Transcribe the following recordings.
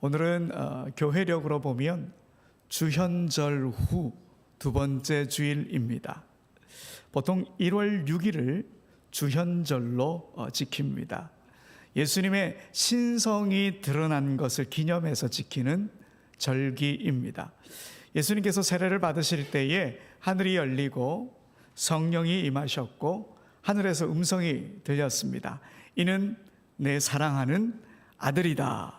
오늘은 교회력으로 보면 주현절 후 두 번째 주일입니다. 보통 1월 6일을 주현절로 지킵니다. 예수님의 신성이 드러난 것을 기념해서 지키는 절기입니다. 예수님께서 세례를 받으실 때에 하늘이 열리고 성령이 임하셨고 하늘에서 음성이 들렸습니다. 이는 내 사랑하는 아들이다.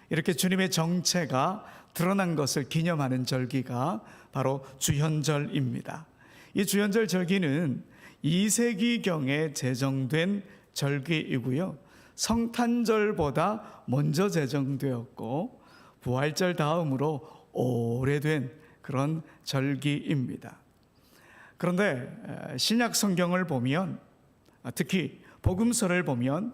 이렇게 주님의 정체가 드러난 것을 기념하는 절기가 바로 주현절입니다. 이 주현절 절기는 2세기경에 제정된 절기이고요. 성탄절보다 먼저 제정되었고 부활절 다음으로 오래된 그런 절기입니다. 그런데 신약 성경을 보면, 특히 복음서를 보면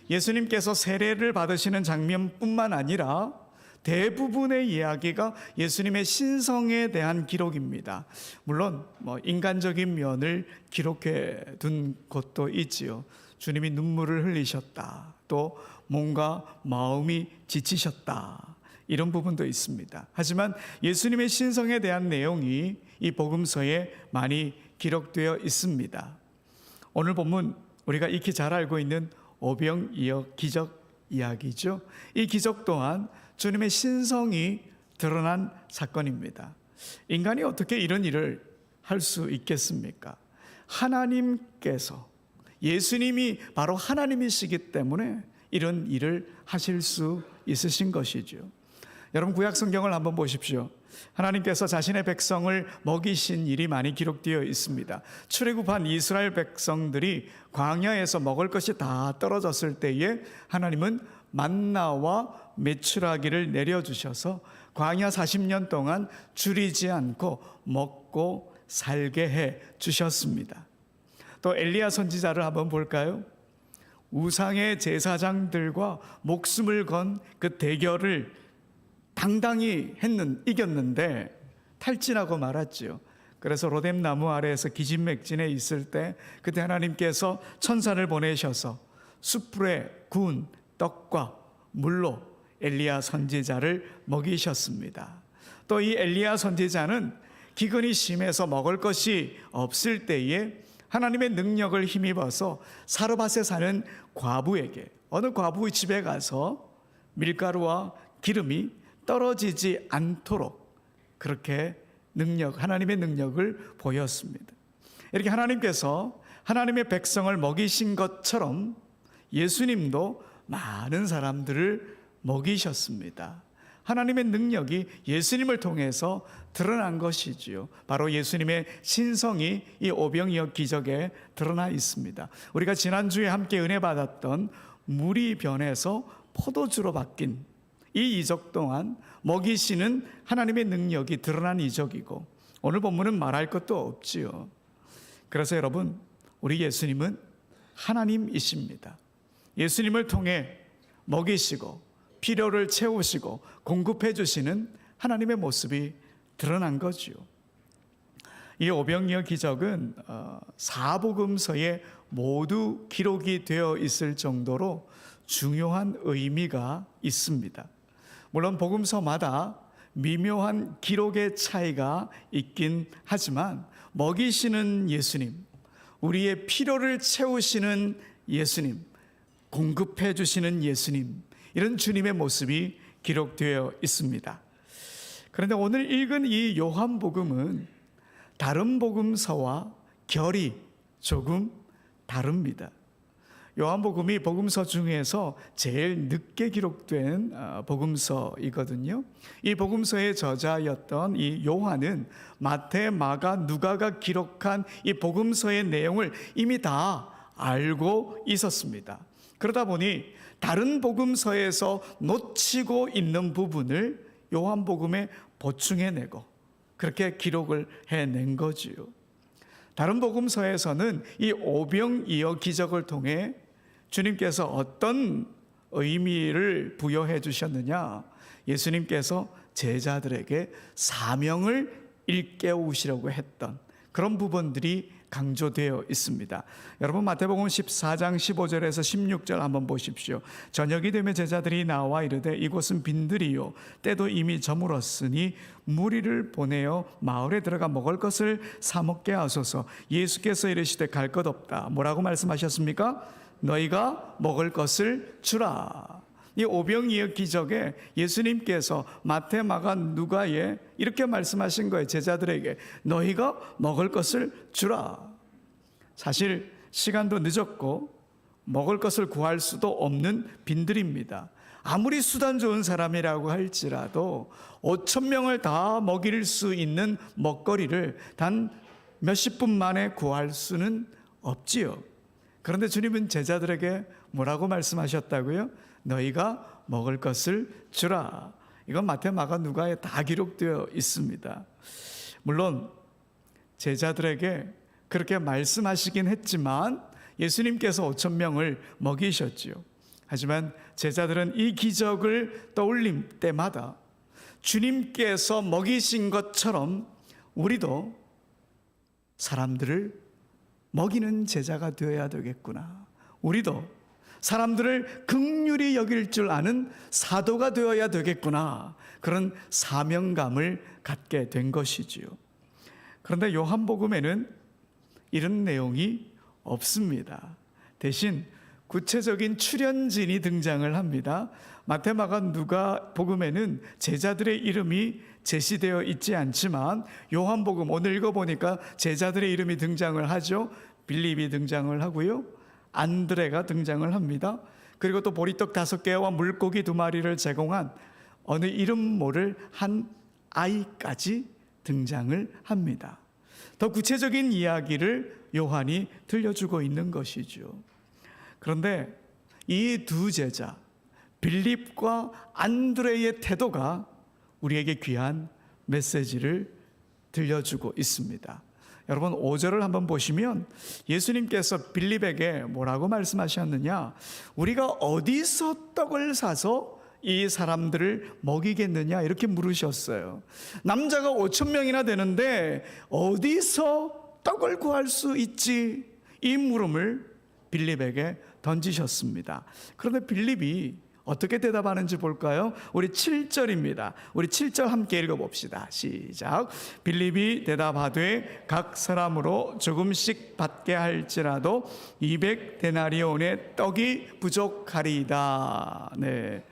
예수님께서 세례를 받으시는 장면뿐만 아니라 대부분의 이야기가 예수님의 신성에 대한 기록입니다. 물론 인간적인 면을 기록해 둔 것도 있지요. 주님이 눈물을 흘리셨다, 또 몸과 마음이 지치셨다, 이런 부분도 있습니다. 하지만 예수님의 신성에 대한 내용이 이 복음서에 많이 기록되어 있습니다. 오늘 본문 우리가 익히 잘 알고 있는 오병이어 기적 이야기죠. 이 기적 또한 주님의 신성이 드러난 사건입니다. 인간이 어떻게 이런 일을 할 수 있겠습니까? 하나님께서, 예수님이 바로 하나님이시기 때문에 이런 일을 하실 수 있으신 것이죠. 여러분, 구약 성경을 한번 보십시오. 하나님께서 자신의 백성을 먹이신 일이 많이 기록되어 있습니다. 출애굽한 이스라엘 백성들이 광야에서 먹을 것이 다 떨어졌을 때에 하나님은 만나와 메추라기를 내려주셔서 광야 40년 동안 줄이지 않고 먹고 살게 해 주셨습니다. 또 엘리야 선지자를 한번 볼까요? 우상의 제사장들과 목숨을 건 그 대결을 당당히 이겼는데 탈진하고 말았죠. 그래서 로뎀나무 아래에서 기진맥진에 있을 때 그때 하나님께서 천사를 보내셔서 숯불에 구운 떡과 물로 엘리야 선지자를 먹이셨습니다. 또 이 엘리야 선지자는 기근이 심해서 먹을 것이 없을 때에 하나님의 능력을 힘입어서 사르밧에 사는 과부에게, 어느 과부의 집에 가서 밀가루와 기름이 떨어지지 않도록 그렇게 하나님의 능력을 보였습니다. 이렇게 하나님께서 하나님의 백성을 먹이신 것처럼 예수님도 많은 사람들을 먹이셨습니다. 하나님의 능력이 예수님을 통해서 드러난 것이지요. 바로 예수님의 신성이 이 오병이어 기적에 드러나 있습니다. 우리가 지난주에 함께 은혜 받았던 물이 변해서 포도주로 바뀐 이 이적 동안 먹이시는 하나님의 능력이 드러난 이적이고, 오늘 본문은 말할 것도 없지요. 그래서 여러분, 우리 예수님은 하나님이십니다. 예수님을 통해 먹이시고 필요를 채우시고 공급해 주시는 하나님의 모습이 드러난 거지요. 이 오병이어 기적은 사복음서에 모두 기록이 되어 있을 정도로 중요한 의미가 있습니다. 물론 복음서마다 미묘한 기록의 차이가 있긴 하지만 먹이시는 예수님, 우리의 필요를 채우시는 예수님, 공급해 주시는 예수님, 이런 주님의 모습이 기록되어 있습니다. 그런데 오늘 읽은 이 요한복음은 다른 복음서와 결이 조금 다릅니다. 요한복음이 복음서 중에서 제일 늦게 기록된 복음서이거든요. 이 복음서의 저자였던 이 요한은 마태, 마가, 누가가 기록한 이 복음서의 내용을 이미 다 알고 있었습니다. 그러다 보니 다른 복음서에서 놓치고 있는 부분을 요한복음에 보충해내고 그렇게 기록을 해낸 거지요. 다른 복음서에서는 이 오병이어 기적을 통해 주님께서 어떤 의미를 부여해 주셨느냐, 예수님께서 제자들에게 사명을 일깨우시려고 했던 그런 부분들이 강조되어 있습니다. 여러분 마태복음 14장 15절에서 16절 한번 보십시오. 저녁이 되면 제자들이 나와 이르되 이곳은 빈들이요 때도 이미 저물었으니 무리를 보내어 마을에 들어가 먹을 것을 사 먹게 하소서. 예수께서 이르시되 갈 것 없다. 뭐라고 말씀하셨습니까? 너희가 먹을 것을 주라. 이 오병이어 기적에 예수님께서 마태, 마가, 누가에 이렇게 말씀하신 거예요. 제자들에게 너희가 먹을 것을 주라. 사실 시간도 늦었고 먹을 것을 구할 수도 없는 빈들입니다. 아무리 수단 좋은 사람이라고 할지라도 5천 명을 다 먹일 수 있는 먹거리를 단 몇십 분 만에 구할 수는 없지요. 그런데 주님은 제자들에게 뭐라고 말씀하셨다고요? 너희가 먹을 것을 주라. 이건 마태, 마가, 누가에 다 기록되어 있습니다. 물론 제자들에게 그렇게 말씀하시긴 했지만 예수님께서 5천 명을 먹이셨지요. 하지만 제자들은 이 기적을 떠올릴 때마다 주님께서 먹이신 것처럼 우리도 사람들을 먹이는 제자가 되어야 되겠구나. 우리도 사람들을 긍휼히 여길 줄 아는 사도가 되어야 되겠구나. 그런 사명감을 갖게 된 것이지요. 그런데 요한복음에는 이런 내용이 없습니다. 대신 구체적인 출연진이 등장을 합니다. 마태, 마가, 누가 복음에는 제자들의 이름이 제시되어 있지 않지만 요한복음 오늘 읽어보니까 제자들의 이름이 등장을 하죠. 빌립이 등장을 하고요. 안드레가 등장을 합니다. 그리고 또 보리떡 5개와 물고기 2마리를 제공한 어느 이름 모를 한 아이까지 등장을 합니다. 더 구체적인 이야기를 요한이 들려주고 있는 것이죠. 그런데 이 두 제자 빌립과 안드레의 태도가 우리에게 귀한 메시지를 들려주고 있습니다. 여러분 5절을 한번 보시면 예수님께서 빌립에게 뭐라고 말씀하셨느냐? 우리가 어디서 떡을 사서 이 사람들을 먹이겠느냐? 이렇게 물으셨어요. 남자가 5천 명이나 되는데 어디서 떡을 구할 수 있지? 이 물음을 빌립에게 던지셨습니다. 그런데 빌립이 어떻게 대답하는지 볼까요? 우리 7절입니다. 우리 7절 함께 읽어봅시다. 시작. 빌립이 대답하되 각 사람으로 조금씩 받게 할지라도 200데나리온의 떡이 부족하리이다. 네.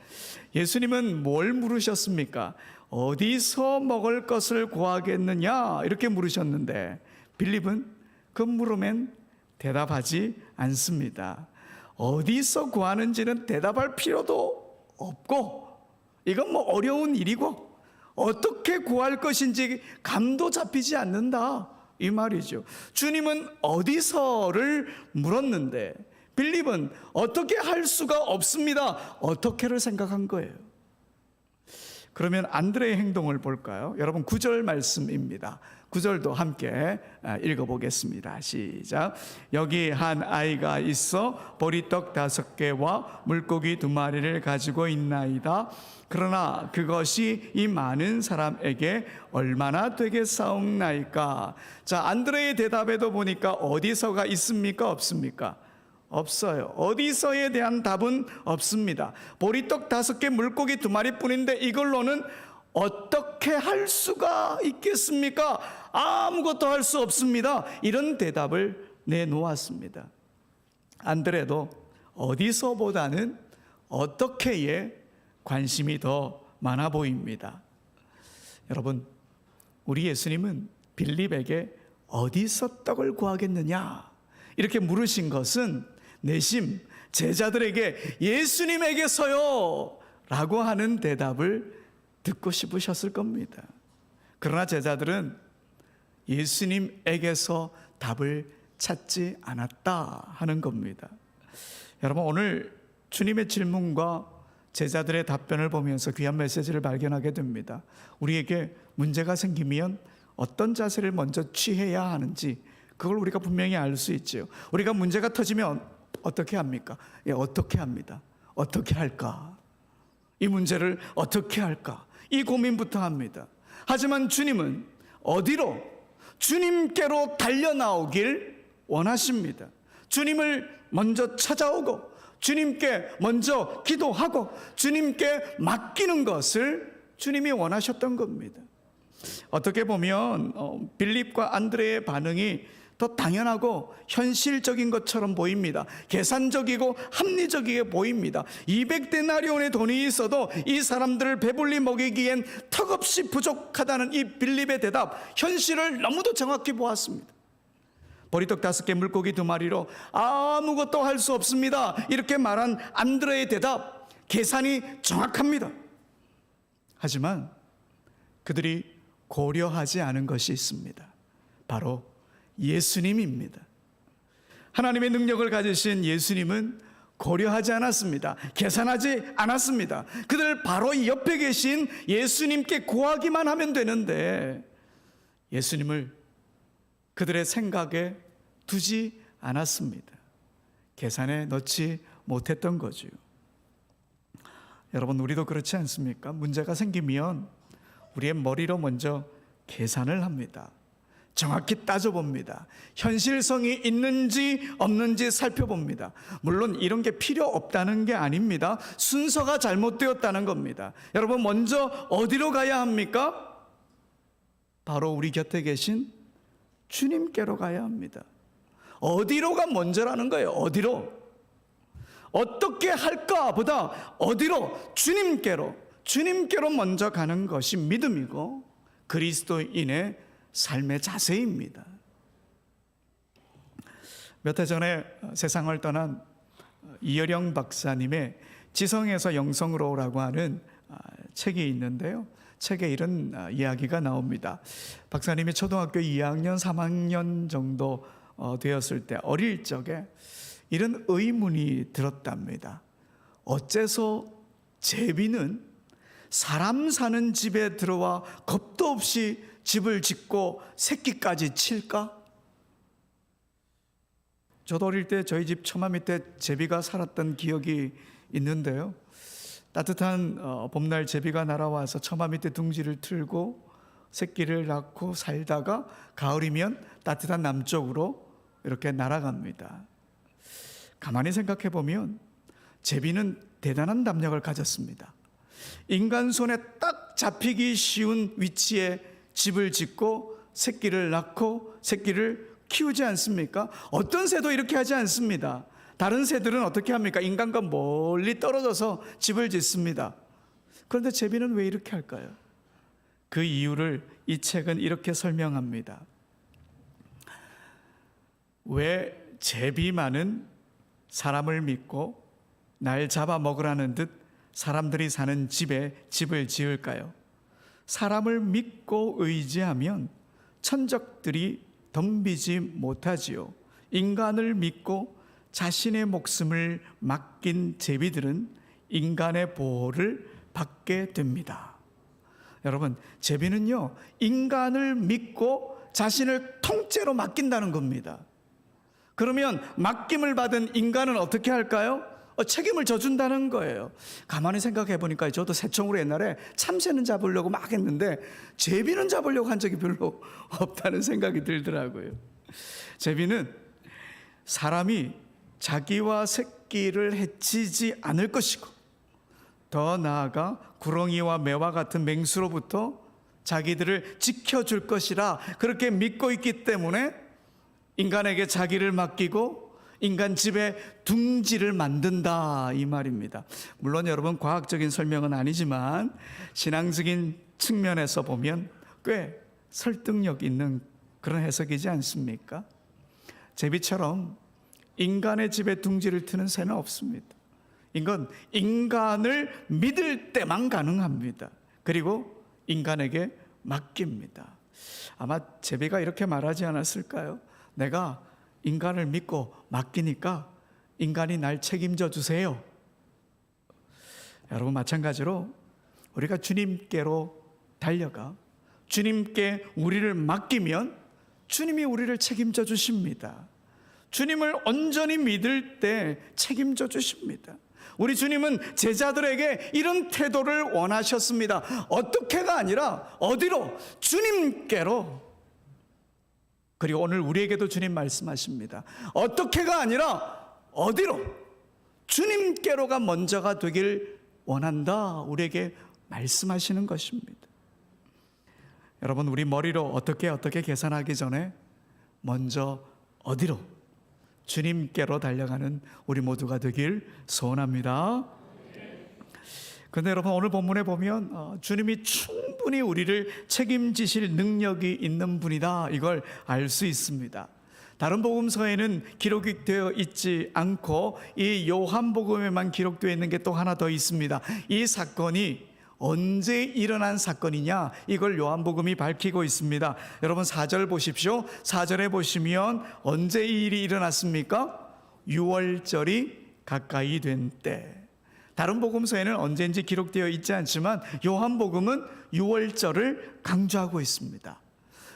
예수님은 뭘 물으셨습니까? 어디서 먹을 것을 구하겠느냐? 이렇게 물으셨는데 빌립은 그 물음엔 대답하지 않습니다. 어디서 구하는지는 대답할 필요도 없고 이건 뭐 어려운 일이고 어떻게 구할 것인지 감도 잡히지 않는다 이 말이죠. 주님은 어디서를 물었는데 빌립은 어떻게 할 수가 없습니다. 어떻게를 생각한 거예요. 그러면 안드레의 행동을 볼까요? 여러분 9절 말씀입니다. 9절도 함께 읽어보겠습니다. 시작. 여기 한 아이가 있어 보리떡 5개와 물고기 2마리를 가지고 있나이다. 그러나 그것이 이 많은 사람에게 얼마나 되겠사옵나이까. 자, 안드레의 대답에도 보니까 어디서가 있습니까? 없습니까? 없어요. 어디서에 대한 답은 없습니다. 보리떡 5개, 물고기 2마리 뿐인데 이걸로는 어떻게 할 수가 있겠습니까? 아무것도 할 수 없습니다. 이런 대답을 내놓았습니다. 안드레도 어디서보다는 어떻게에 관심이 더 많아 보입니다. 여러분, 우리 예수님은 빌립에게 어디서 떡을 구하겠느냐 이렇게 물으신 것은 내심 제자들에게 예수님에게서요 라고 하는 대답을 듣고 싶으셨을 겁니다. 그러나 제자들은 예수님에게서 답을 찾지 않았다 하는 겁니다. 여러분 오늘 주님의 질문과 제자들의 답변을 보면서 귀한 메시지를 발견하게 됩니다. 우리에게 문제가 생기면 어떤 자세를 먼저 취해야 하는지 그걸 우리가 분명히 알 수 있죠. 우리가 문제가 터지면 어떻게 합니까? 예, 어떻게 합니다. 어떻게 할까? 이 문제를 어떻게 할까? 이 고민부터 합니다. 하지만 주님은 어디로? 주님께로 달려나오길 원하십니다. 주님을 먼저 찾아오고 주님께 먼저 기도하고 주님께 맡기는 것을 주님이 원하셨던 겁니다. 어떻게 보면 빌립과 안드레의 반응이 더 당연하고 현실적인 것처럼 보입니다. 계산적이고 합리적이게 보입니다. 200데나리온의 돈이 있어도 이 사람들을 배불리 먹이기엔 턱없이 부족하다는 이 빌립의 대답, 현실을 너무도 정확히 보았습니다. 보리떡 5개, 물고기 2마리로 아무것도 할 수 없습니다, 이렇게 말한 안드레의 대답, 계산이 정확합니다. 하지만 그들이 고려하지 않은 것이 있습니다. 바로 예수님입니다. 하나님의 능력을 가지신 예수님은 고려하지 않았습니다. 계산하지 않았습니다. 그들 바로 옆에 계신 예수님께 구하기만 하면 되는데 예수님을 그들의 생각에 두지 않았습니다. 계산에 넣지 못했던 거죠. 여러분, 우리도 그렇지 않습니까? 문제가 생기면 우리의 머리로 먼저 계산을 합니다. 정확히 따져봅니다. 현실성이 있는지 없는지 살펴봅니다. 물론 이런 게 필요 없다는 게 아닙니다. 순서가 잘못되었다는 겁니다. 여러분, 먼저 어디로 가야 합니까? 바로 우리 곁에 계신 주님께로 가야 합니다. 어디로가 먼저라는 거예요. 어디로? 어떻게 할까 보다 어디로? 주님께로 먼저 가는 것이 믿음이고 그리스도인의 삶의 자세입니다. 몇 해 전에 세상을 떠난 이여령 박사님의 지성에서 영성으로라고 하는 책이 있는데요. 책에 이런 이야기가 나옵니다. 박사님이 초등학교 2학년, 3학년 정도 되었을 때 어릴 적에 이런 의문이 들었답니다. 어째서 제비는 사람 사는 집에 들어와 겁도 없이 집을 짓고 새끼까지 칠까? 저도 어릴 때 저희 집 처마 밑에 제비가 살았던 기억이 있는데요. 따뜻한 봄날 제비가 날아와서 처마 밑에 둥지를 틀고 새끼를 낳고 살다가 가을이면 따뜻한 남쪽으로 이렇게 날아갑니다. 가만히 생각해 보면 제비는 대단한 담력을 가졌습니다. 인간 손에 딱 잡히기 쉬운 위치에 집을 짓고 새끼를 낳고 새끼를 키우지 않습니까? 어떤 새도 이렇게 하지 않습니다. 다른 새들은 어떻게 합니까? 인간과 멀리 떨어져서 집을 짓습니다. 그런데 제비는 왜 이렇게 할까요? 그 이유를 이 책은 이렇게 설명합니다. 왜 제비만은 사람을 믿고 날 잡아먹으라는 듯 사람들이 사는 집에 집을 지을까요? 사람을 믿고 의지하면 천적들이 덤비지 못하지요. 인간을 믿고 자신의 목숨을 맡긴 제비들은 인간의 보호를 받게 됩니다. 여러분, 제비는요, 인간을 믿고 자신을 통째로 맡긴다는 겁니다. 그러면 맡김을 받은 인간은 어떻게 할까요? 책임을 져준다는 거예요. 가만히 생각해 보니까 저도 새총으로 옛날에 참새는 잡으려고 막 했는데 제비는 잡으려고 한 적이 별로 없다는 생각이 들더라고요. 제비는 사람이 자기와 새끼를 해치지 않을 것이고 더 나아가 구렁이와 매와 같은 맹수로부터 자기들을 지켜줄 것이라 그렇게 믿고 있기 때문에 인간에게 자기를 맡기고 인간 집에 둥지를 만든다, 이 말입니다. 물론 여러분, 과학적인 설명은 아니지만 신앙적인 측면에서 보면 꽤 설득력 있는 그런 해석이지 않습니까? 제비처럼 인간의 집에 둥지를 트는 새는 없습니다. 이건 인간을 믿을 때만 가능합니다. 그리고 인간에게 맡깁니다. 아마 제비가 이렇게 말하지 않았을까요? 내가 인간을 믿고 맡기니까 인간이 날 책임져 주세요. 여러분, 마찬가지로 우리가 주님께로 달려가 주님께 우리를 맡기면 주님이 우리를 책임져 주십니다. 주님을 온전히 믿을 때 책임져 주십니다. 우리 주님은 제자들에게 이런 태도를 원하셨습니다. 어떻게가 아니라 어디로? 주님께로. 그리고 오늘 우리에게도 주님 말씀하십니다. 어떻게가 아니라 어디로? 주님께로가 먼저가 되길 원한다. 우리에게 말씀하시는 것입니다. 여러분, 우리 머리로 어떻게 계산하기 전에 먼저 어디로? 주님께로 달려가는 우리 모두가 되길 소원합니다. 그런데 여러분, 오늘 본문에 보면 주님이 충분히 우리를 책임지실 능력이 있는 분이다, 이걸 알 수 있습니다. 다른 복음서에는 기록이 되어 있지 않고 이 요한복음에만 기록되어 있는 게 또 하나 더 있습니다. 이 사건이 언제 일어난 사건이냐, 이걸 요한복음이 밝히고 있습니다. 여러분 4절 보십시오. 4절에 보시면 언제 이 일이 일어났습니까? 6월절이 가까이 된 때. 다른 복음서에는 언제인지 기록되어 있지 않지만 요한복음은 6월절을 강조하고 있습니다.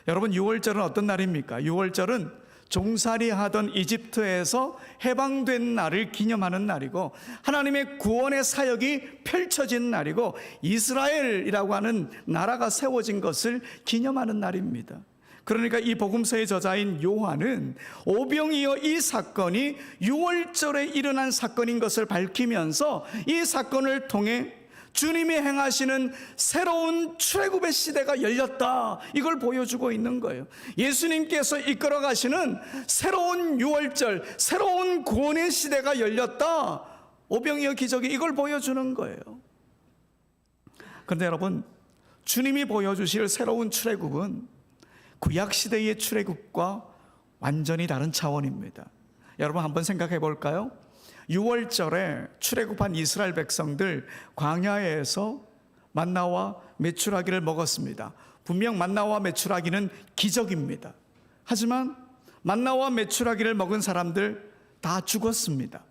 여러분, 6월절은 어떤 날입니까? 6월절은 종살이 하던 이집트에서 해방된 날을 기념하는 날이고, 하나님의 구원의 사역이 펼쳐진 날이고, 이스라엘이라고 하는 나라가 세워진 것을 기념하는 날입니다. 그러니까 이 복음서의 저자인 요한은 오병이어 이 사건이 6월절에 일어난 사건인 것을 밝히면서 이 사건을 통해 주님이 행하시는 새로운 출애굽의 시대가 열렸다, 이걸 보여주고 있는 거예요. 예수님께서 이끌어 가시는 새로운 6월절, 새로운 구원의 시대가 열렸다, 오병이어 기적이 이걸 보여주는 거예요. 그런데 여러분, 주님이 보여주실 새로운 출애굽은 구약시대의 출애굽과 완전히 다른 차원입니다. 여러분 한번 생각해 볼까요? 6월절에 출애굽한 이스라엘 백성들 광야에서 만나와 메추라기를 먹었습니다. 분명 만나와 메추라기는 기적입니다. 하지만 만나와 메추라기를 먹은 사람들 다 죽었습니다.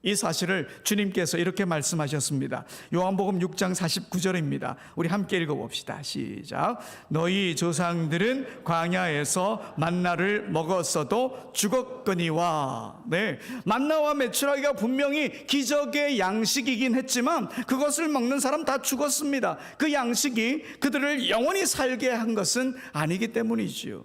이 사실을 주님께서 이렇게 말씀하셨습니다. 요한복음 6장 49절입니다. 우리 함께 읽어봅시다. 시작. 너희 조상들은 광야에서 만나를 먹었어도 죽었거니와. 네, 만나와 메추라기가 분명히 기적의 양식이긴 했지만 그것을 먹는 사람 다 죽었습니다. 그 양식이 그들을 영원히 살게 한 것은 아니기 때문이지요.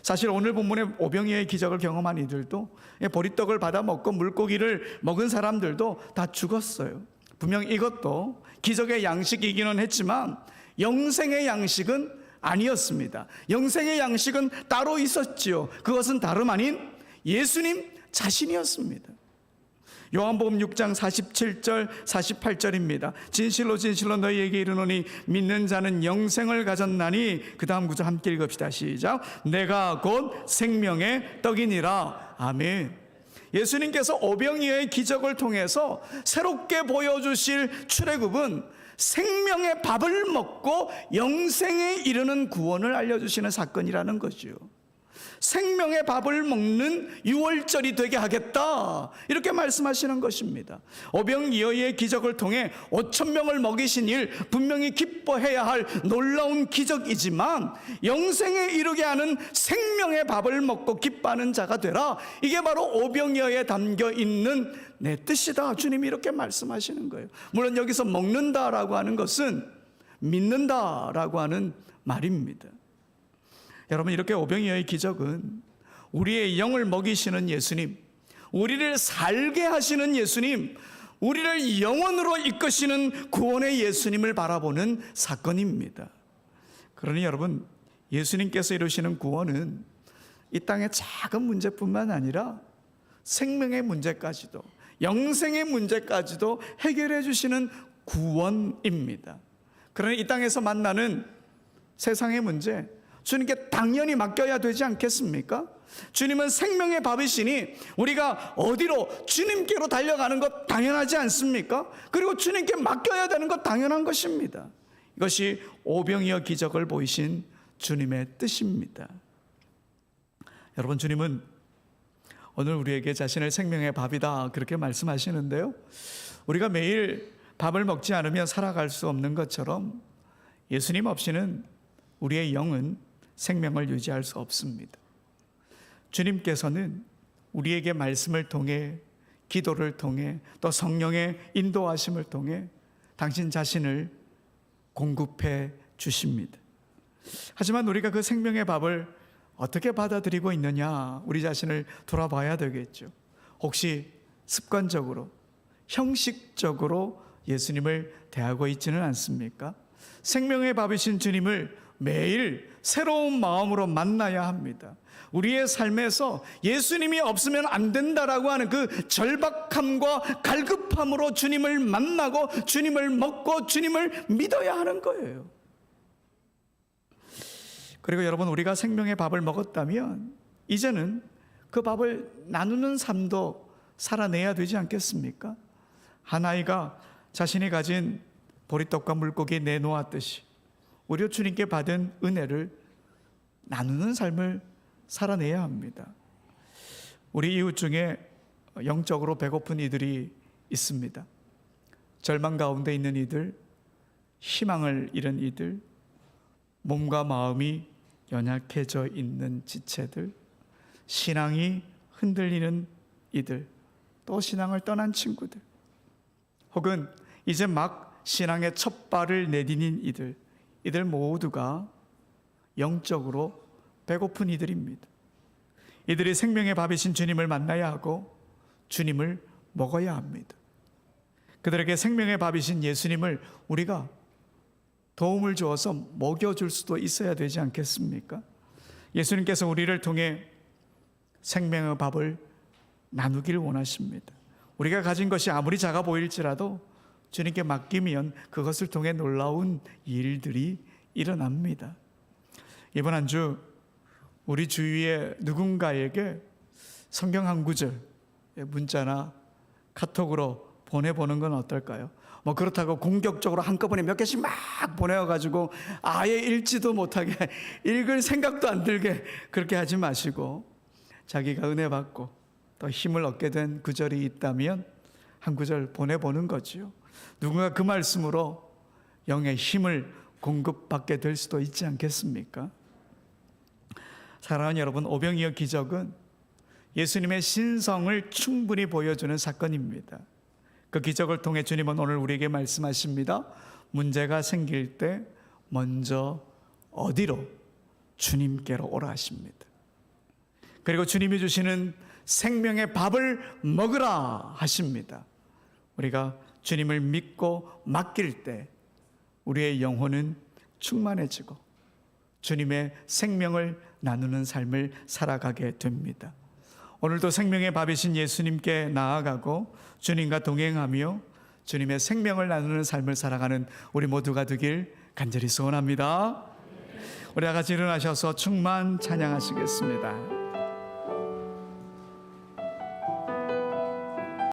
사실 오늘 본문의 오병이어의 기적을 경험한 이들도, 보리떡을 받아 먹고 물고기를 먹은 사람들도 다 죽었어요. 분명 이것도 기적의 양식이기는 했지만 영생의 양식은 아니었습니다. 영생의 양식은 따로 있었지요. 그것은 다름 아닌 예수님 자신이었습니다. 요한복음 6장 47절 48절입니다. 진실로 진실로 너희에게 이르노니 믿는 자는 영생을 가졌나니. 그 다음 구절 함께 읽읍시다. 시작. 내가 곧 생명의 떡이니라. 아멘. 예수님께서 오병이어의 기적을 통해서 새롭게 보여주실 출애굽은 생명의 밥을 먹고 영생에 이르는 구원을 알려주시는 사건이라는 거죠. 생명의 밥을 먹는 6월절이 되게 하겠다, 이렇게 말씀하시는 것입니다. 오병이어의 기적을 통해 5,000명을 먹이신 일, 분명히 기뻐해야 할 놀라운 기적이지만 영생에 이르게 하는 생명의 밥을 먹고 기뻐하는 자가 되라, 이게 바로 오병이어에 담겨 있는 내 뜻이다, 주님이 이렇게 말씀하시는 거예요. 물론 여기서 먹는다라고 하는 것은 믿는다라고 하는 말입니다. 여러분, 이렇게 오병이어의 기적은 우리의 영을 먹이시는 예수님, 우리를 살게 하시는 예수님, 우리를 영원으로 이끄시는 구원의 예수님을 바라보는 사건입니다. 그러니 여러분, 예수님께서 이루시는 구원은 이 땅의 작은 문제뿐만 아니라 생명의 문제까지도, 영생의 문제까지도 해결해 주시는 구원입니다. 그러니 이 땅에서 만나는 세상의 문제, 주님께 당연히 맡겨야 되지 않겠습니까? 주님은 생명의 밥이시니 우리가 어디로? 주님께로 달려가는 것 당연하지 않습니까? 그리고 주님께 맡겨야 되는 것 당연한 것입니다. 이것이 오병이어 기적을 보이신 주님의 뜻입니다. 여러분, 주님은 오늘 우리에게 자신을 생명의 밥이다, 그렇게 말씀하시는데요, 우리가 매일 밥을 먹지 않으면 살아갈 수 없는 것처럼 예수님 없이는 우리의 영은 생명을 유지할 수 없습니다. 주님께서는 우리에게 말씀을 통해, 기도를 통해, 또 성령의 인도하심을 통해 당신 자신을 공급해 주십니다. 하지만 우리가 그 생명의 밥을 어떻게 받아들이고 있느냐, 우리 자신을 돌아봐야 되겠죠. 혹시 습관적으로, 형식적으로 예수님을 대하고 있지는 않습니까? 생명의 밥이신 주님을 매일 새로운 마음으로 만나야 합니다. 우리의 삶에서 예수님이 없으면 안 된다라고 하는 그 절박함과 갈급함으로 주님을 만나고 주님을 먹고 주님을 믿어야 하는 거예요. 그리고 여러분, 우리가 생명의 밥을 먹었다면 이제는 그 밥을 나누는 삶도 살아내야 되지 않겠습니까? 한 아이가 자신이 가진 보리떡과 물고기 내놓았듯이 우리가 주님께 받은 은혜를 나누는 삶을 살아내야 합니다. 우리 이웃 중에 영적으로 배고픈 이들이 있습니다. 절망 가운데 있는 이들, 희망을 잃은 이들, 몸과 마음이 연약해져 있는 지체들, 신앙이 흔들리는 이들, 또 신앙을 떠난 친구들, 혹은 이제 막 신앙의 첫 발을 내디딘 이들 모두가 영적으로 배고픈 이들입니다. 이들이 생명의 밥이신 주님을 만나야 하고 주님을 먹어야 합니다. 그들에게 생명의 밥이신 예수님을 우리가 도움을 주어서 먹여줄 수도 있어야 되지 않겠습니까? 예수님께서 우리를 통해 생명의 밥을 나누길 원하십니다. 우리가 가진 것이 아무리 작아 보일지라도 주님께 맡기면 그것을 통해 놀라운 일들이 일어납니다. 이번 한 주 우리 주위에 누군가에게 성경 한 구절 문자나 카톡으로 보내보는 건 어떨까요? 뭐 그렇다고 공격적으로 한꺼번에 몇 개씩 막 보내가지고 아예 읽지도 못하게, 읽을 생각도 안 들게 그렇게 하지 마시고, 자기가 은혜 받고 또 힘을 얻게 된 구절이 있다면 한 구절 보내보는 거지요. 누군가 그 말씀으로 영의 힘을 공급받게 될 수도 있지 않겠습니까? 사랑하는 여러분, 오병이어 기적은 예수님의 신성을 충분히 보여주는 사건입니다. 그 기적을 통해 주님은 오늘 우리에게 말씀하십니다. 문제가 생길 때 먼저 어디로? 주님께로 오라 하십니다. 그리고 주님이 주시는 생명의 밥을 먹으라 하십니다. 우리가 주님을 믿고 맡길 때 우리의 영혼은 충만해지고 주님의 생명을 나누는 삶을 살아가게 됩니다. 오늘도 생명의 밥이신 예수님께 나아가고 주님과 동행하며 주님의 생명을 나누는 삶을 살아가는 우리 모두가 되길 간절히 소원합니다. 우리 다 같이 일어나셔서 충만 찬양하시겠습니다.